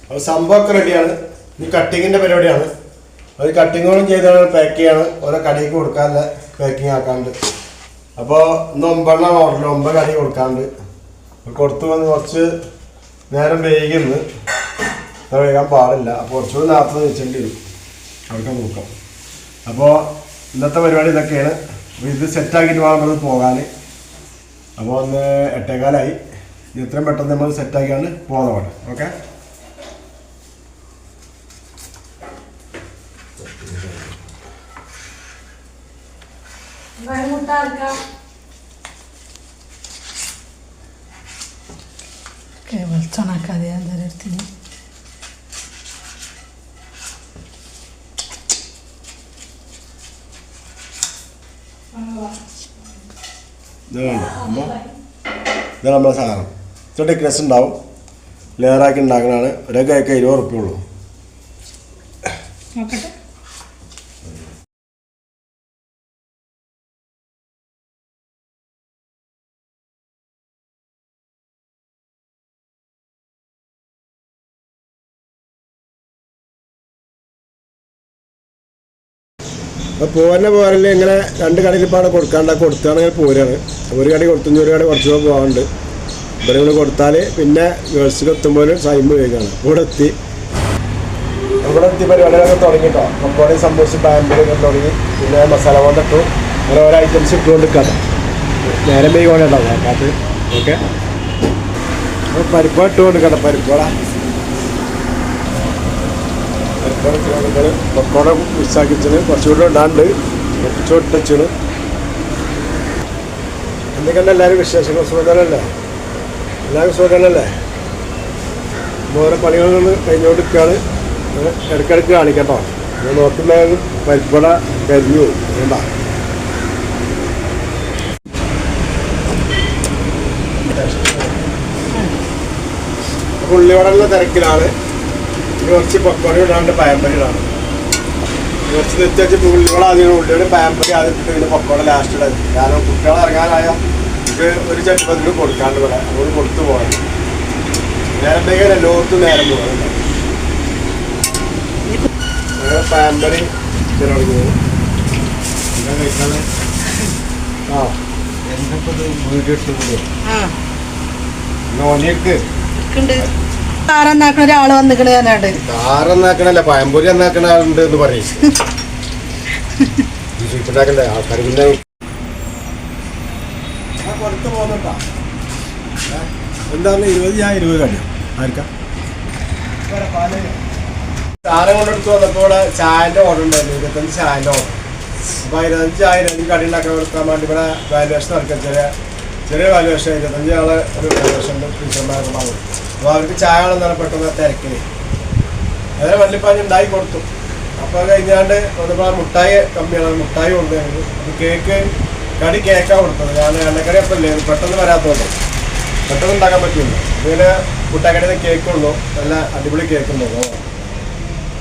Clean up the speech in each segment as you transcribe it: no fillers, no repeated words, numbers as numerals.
അപ്പോൾ സംഭവമൊക്കെ റെഡിയാണ്. ഈ കട്ടിങ്ങിൻ്റെ പരിപാടിയാണ്. അത് കട്ടിങ്ങോടും ചെയ്താണ് പാക്ക് ചെയ്യാണ്. ഓരോ കടയ്ക്ക് കൊടുക്കാനുള്ള പാക്കിങ് ആക്കാണ്ട്. അപ്പോൾ ഇന്ന് 9 ഓർഡർ 9 കടി കൊടുക്കാണ്ട് കൊടുത്തു വന്ന് കുറച്ച് നേരം വൈകുന്നു. വൈകാൻ പാടില്ല. അപ്പോൾ കുറച്ചുകൂടി നേരത്തെ വെച്ചേണ്ടി വരും. അതൊക്കെ നോക്കാം. അപ്പോൾ ഇന്നത്തെ പരിപാടി ഇതൊക്കെയാണ്. അപ്പോൾ ഇത് സെറ്റാക്കിയിട്ട് വേണം നമ്മൾ പോകാൻ. അപ്പോൾ ഒന്ന് 8:15 ഇത്രയും പെട്ടെന്ന് നമ്മൾ സെറ്റാക്കിയാണ് പോകുന്നതാണ്. ഓക്കെ. വെളിച്ചോണാക്കാതെ എന്തെടുത്തിന് ഇത് നമ്മളെ സാധനം. ഇത് ടെക്നസ് ഉണ്ടാവും. ലെയറാക്കി ഉണ്ടാക്കുന്നതാണ്. ഒരു കേക്ക് 20 ഉറുപ്പിക ഉള്ളൂ. അപ്പോൾ പോരല്ലേ ഇങ്ങനെ 2 കടയിലിപ്പാണ് കൊടുക്കുകയാണെങ്കിൽ പോരാണ്. ഒരു കടി കൊടുത്തു, ഒരു കടി കുറച്ചുകൂടെ പോകാറുണ്ട്. ഇവിടെ ഇവിടെ കൊടുത്താൽ പിന്നെ ഗേൾസിൽ എത്തുമ്പോൾ ടൈം വേഗമാണ്. ഇവിടെ എത്തി പരിപാടികളൊക്കെ തുടങ്ങിട്ടോ. പക്കോടയും സമൂസ പാമ്പൊക്കെ തുടങ്ങി. പിന്നെ മസാല കൊണ്ടിട്ടു. അങ്ങനെ ഓരോ ഐറ്റംസ് ഇട്ടുകൊണ്ടിരിക്കാതെ നേരം വേഗം ഉണ്ടാവും കാക്കാത്ത്. ഓക്കെ. പരിപ്പ ഇട്ടുകൊണ്ടിരിക്കട്ടെ. പരിപ്പോട പക്കോട മിക്സാക്കിച്ചിന് കുറച്ചുകൂടെ ഇടാണ്ട് കുറച്ചുകൊട്ടിച്ചിന്. എന്തൊക്കെയല്ല എല്ലാവരും വിശേഷങ്ങൾ? സുഖമല്ലേ? എല്ലാവരും സുഖമല്ലേ? ഓരോ പണികളൊന്ന് കഴിഞ്ഞുകൊണ്ടിരിക്കുകയാണ്. ഇടയ്ക്കിടയ്ക്ക് കാണിക്കട്ടോ. നോക്കുമ്പോൾ പരിപ്പട കരിഞ്ഞു പോകും. വേണ്ട. ഉള്ളിവടലുള്ള തിരക്കിലാണ്. കുറച്ച് പക്കോട ഇടാണ്ട് പയമ്പരി ഇടാണ്. കുറച്ച് നിർത്തി ഉള്ളിവട ആദ്യം ഉള്ളിയുടെ പയമ്പരി ആദ്യം ഇട്ട് പിന്നെ പക്കോട ലാസ്റ്റ് ഇടാൻ. കാരണം കുട്ടികൾ ഇറങ്ങാനായ നമുക്ക് ഒരു ചട്ടിപ്പത്തിൽ കൊടുക്കാണ്ട് ഇവിടെ അതുകൊണ്ട് കൊടുത്തു പോകാൻ നേരം വേഗം എല്ലാവർക്കും നേരം പോകാൻ. അങ്ങനെ പയമ്പരി തുടങ്ങി. കഴിക്കാതെ വീഡിയോ ഇട്ടു നോനിക്ക് ഒരാള് വന്നിക്കണ ഞാനാണ്ട് താറന്നാക്കണല്ല പഴംപൊരി എന്നാക്കണ ആളുണ്ട് എന്ന് പറയും. ആൾക്കാർ പിന്നെ കൊടുത്തു പോകുന്നുണ്ടോ? എന്താണ് 20 ഞാൻ 20 കടിയോ ആർക്കാ സാധനം കൊണ്ടെടുത്ത് വന്നപ്പോൾ ചായൻ്റെ ഓർഡർ ഉണ്ടായിരുന്നു. 25 ചായൻ്റെ ഓർഡർ. അപ്പോൾ 25 കടി ഉണ്ടാക്കാൻ കൊടുക്കാൻ വേണ്ടി ഇവിടെ വാല്യുവേഷൻ നടക്കാം. ചെറിയ വാല്യുവേഷൻ 25 ആളെ ഒരു വാല്യുവേഷൻ ടീച്ചർമാരുണ്ടാവും. അപ്പോൾ അവർക്ക് ചായ ആണെന്നാണ് പെട്ടെന്ന് തിരക്കിന്. അങ്ങനെ വള്ളിപ്പാഞ്ഞ് ഉണ്ടാക്കി കൊടുത്തു. അപ്പോൾ കഴിഞ്ഞാണ്ട് വന്നപ്പോൾ മുട്ടായി കമ്മിയാണ്. മുട്ടായി കൊണ്ടുവരുന്നത്. അത് കേക്ക് കടി കേക്കാണ് കൊടുത്തത്. ഞാൻ എണ്ണക്കടി അപ്പം ഇല്ലേ പെട്ടെന്ന് വരാത്തതുകൊണ്ട് പെട്ടെന്ന് ഉണ്ടാക്കാൻ പറ്റുമല്ലോ. ഇങ്ങനെ മുട്ടാക്കടിയിൽ നിന്ന് കേക്കുള്ളൂ. നല്ല അടിപൊളി കേക്കുണ്ടോ.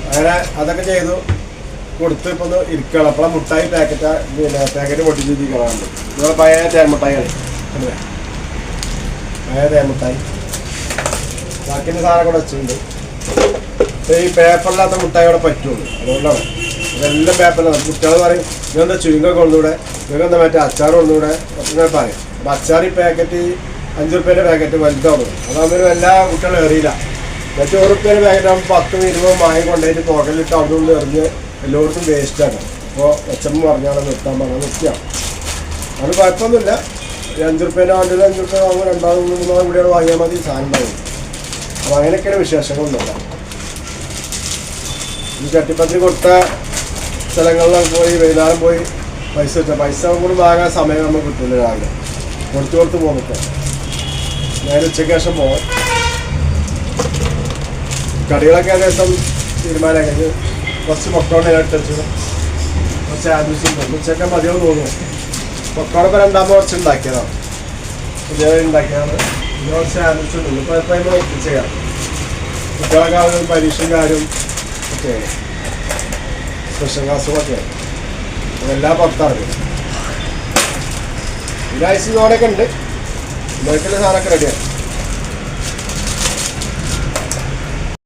അങ്ങനെ അതൊക്കെ ചെയ്തു കൊടുത്ത് ഇപ്പോൾ ഒന്ന് ഇരിക്കണം. അപ്പോൾ മുട്ടായി പാക്കറ്റ് പൊട്ടിച്ചിരിക്കണമുണ്ട്. നിങ്ങൾ പഴയ തേൻമുട്ടായിയാണ്. പഴയ തേൻമുട്ടായി ബാക്കിൻ്റെ സാധനം കൂടെ വെച്ചിട്ടുണ്ട്. ഈ പേപ്പറില്ലാത്ത മുട്ടായി അവിടെ പറ്റുള്ളൂ. അതുകൊണ്ടാണ് അതെല്ലാം പേപ്പറിലാണ്. കുട്ടികൾ പറയും ഇതെന്താ ചുരുങ്ങൊക്കെ കൊണ്ടുകൂടെ, ഇതെന്താ മറ്റേ അച്ചാർ കൊണ്ടുകൂടെ ഒക്കെ പറയും. അപ്പം അച്ചാർ ഈ പാക്കറ്റ് 5 ഉറുപ്പ്യൻ്റെ പാക്കറ്റ് വലുതാണ്. അതാകുമ്പോൾ എല്ലാ കുട്ടികളും എറിയില്ല. മറ്റേ 1 ഉറുപ്പ്യൻ്റെ പാക്കറ്റ് ആകുമ്പോൾ 10 20 മായി കൊണ്ടുപോയിട്ട് പോക്കലിട്ട് അവിടെ കൊണ്ട് എറിഞ്ഞ് എല്ലായിടത്തും വേസ്റ്റാണ്. അപ്പോൾ അച്ഛമ്മ പറഞ്ഞാൽ നിർത്താൻ പറഞ്ഞാൽ നിർത്തിയാണ്. അത് കുഴപ്പമൊന്നുമില്ല. 5 ഉറുപ്പ്യൻ്റെ വണ്ടിയിൽ 5 ഉറുപ്പ്യ വാങ്ങുമ്പോൾ 2 3 കൂടിയാണ് വാങ്ങിയാൽ മതി. സാധനം ഉണ്ടാവും. അപ്പോൾ അങ്ങനെയൊക്കെയാണ് വിശേഷങ്ങളൊന്നുമില്ല. ഈ ചട്ടിപ്പത്തിരി കൊടുത്ത സ്ഥലങ്ങളിൽ പോയി വൈകുന്നേരം പോയി പൈസ കൂടി വാങ്ങാൻ സമയം നമുക്ക് കിട്ടില്ല. രാവിലെ കൊടുത്ത് പോകുമ്പോൾ ഞാൻ ഉച്ചയ്ക്ക് ശേഷം പോകാം. കടികളൊക്കെ ഏകദേശം തീരുമാനമാക്കി. കുറച്ച് പൊക്കോടെ ഇട്ട് വെച്ചു. കുറച്ച് ആവശ്യം ഉച്ചയ്ക്ക് മതിയോ തോന്നുന്നു. പൊക്കോടൊക്കെ 2 കുറച്ച് ഉണ്ടാക്കിയതാണ്. പുതിയ ഉണ്ടാക്കിയതാണ്. കുറച്ച് ആവശ്യമുണ്ട്. ഇപ്പോൾ എപ്പോഴും ചെയ്യാം. കുട്ടികളൊക്കെ ആവുന്ന പരീക്ഷയും കാര്യം ഒക്കെ സ്പെഷ്യൽ ക്ലാസ്സുകളൊക്കെ അതെല്ലാം പുറത്തിറങ്ങി. ഒരാഴ്ച ഇതോടെയൊക്കെ ഉണ്ട്. ഇന്നൊക്കെ സാധനമൊക്കെ റെഡിയാണ്.